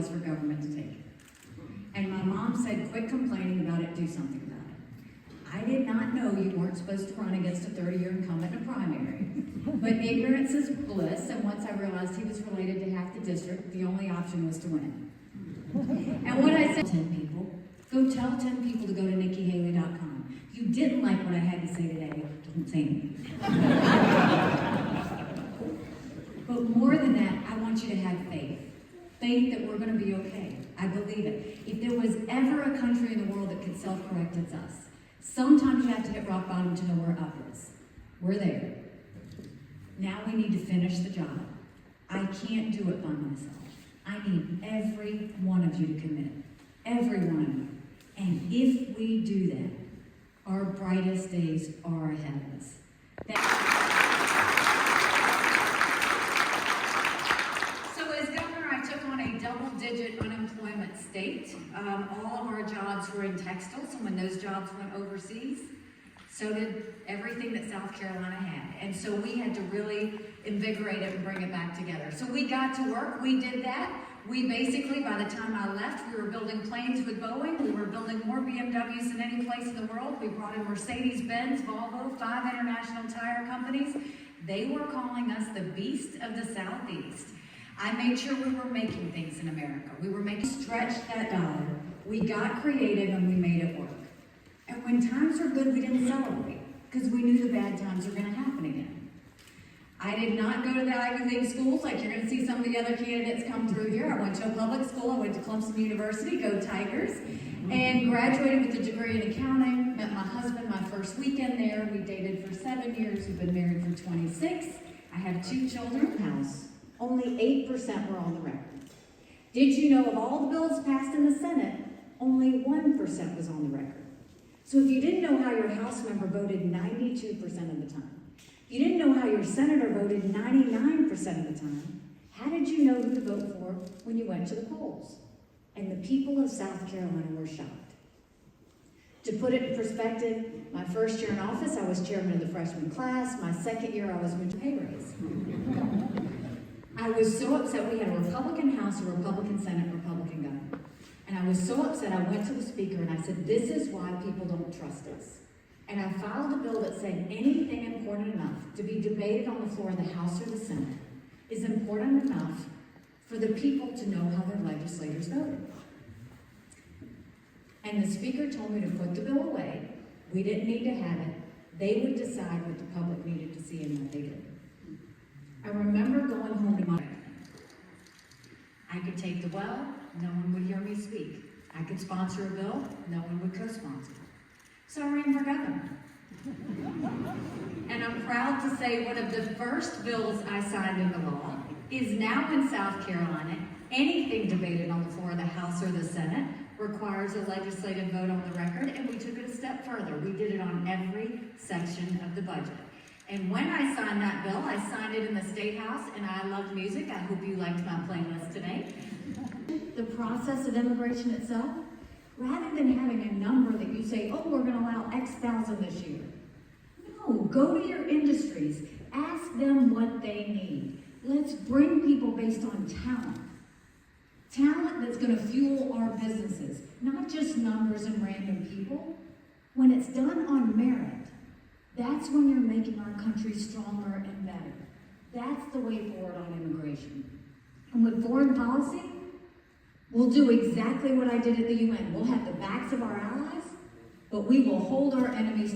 was for government to take it. And my mom said, quit complaining about it, do something about it. I did not know you weren't supposed to run against a 30-year incumbent in a primary. But ignorance is bliss, and once I realized he was related to half the district, the only option was to win. And what I said, 10 people, go tell 10 people to go to NikkiHaley.com. If you didn't like what I had to say today, don't say anything. But more than that, I want you to have faith. Faith that we're going to be okay. I believe it. If there was ever a country in the world that could self-correct, it's us. Sometimes you have to hit rock bottom to know where up is. We're there. Now we need to finish the job. I can't do it by myself. I need every one of you to commit. Every one of you. And if we do that, our brightest days are ahead of us. So as governor, I took on a double-digit unemployment state. All of our jobs were in textiles, and when those jobs went overseas, so did everything that South Carolina had. And so we had to really invigorate it and bring it back together. So we got to work, we did that. We basically, by the time I left, we were building planes with Boeing. We were building more BMWs than any place in the world. We brought in Mercedes-Benz, Volvo, 5 international tire companies. They were calling us the beast of the Southeast. I made sure we were making things in America. We were making, stretched that dollar. We got creative and we made it work. And when times were good, we didn't celebrate because we knew the bad times were going to happen again. I did not go to the Ivy League schools like you're going to see some of the other candidates come through here. I went to a public school. I went to Clemson University, go Tigers, and graduated with a degree in accounting. Met my husband my first weekend there. We dated for 7 years. We've been married for 26. I have 2 children. House. Only 8% were on the record. Did you know of all the bills passed in the Senate, only 1% was on the record? So if you didn't know how your House member voted 92% of the time, you didn't know how your senator voted 99% of the time, how did you know who to vote for when you went to the polls? And the people of South Carolina were shocked. To put it in perspective, my first year in office, I was chairman of the freshman class. My second year, I was with pay raise. I was so upset. We had a Republican House, a Republican Senate, Republican governor. And I was so upset, I went to the speaker and I said, this is why people don't trust us. And I filed a bill that said anything important enough to be debated on the floor of the House or the Senate is important enough for the people to know how their legislators voted. And the speaker told me to put the bill away. We didn't need to have it. They would decide what the public needed to see and what they did. I remember going home to my... I could take the well, no one would hear me speak. I could sponsor a bill, no one would co-sponsor it. So I ran for governor. And I'm proud to say one of the first bills I signed into law is now in South Carolina. Anything debated on the floor of the House or the Senate requires a legislative vote on the record, and we took it a step further. We did it on every section of the budget. And when I signed that bill, I signed it in the State House, and I love music. I hope you liked my playlist today. The process of immigration itself, rather than having a number that you say, oh, we're going to allow X thousand this year. No, go to your industries. Ask them what they need. Let's bring people based on talent. Talent that's going to fuel our businesses, not just numbers and random people. When it's done on merit, that's when you're making our country stronger and better. That's the way forward on immigration. And with foreign policy, we'll do exactly what I did at the UN. We'll have the backs of our allies, but we will hold our enemies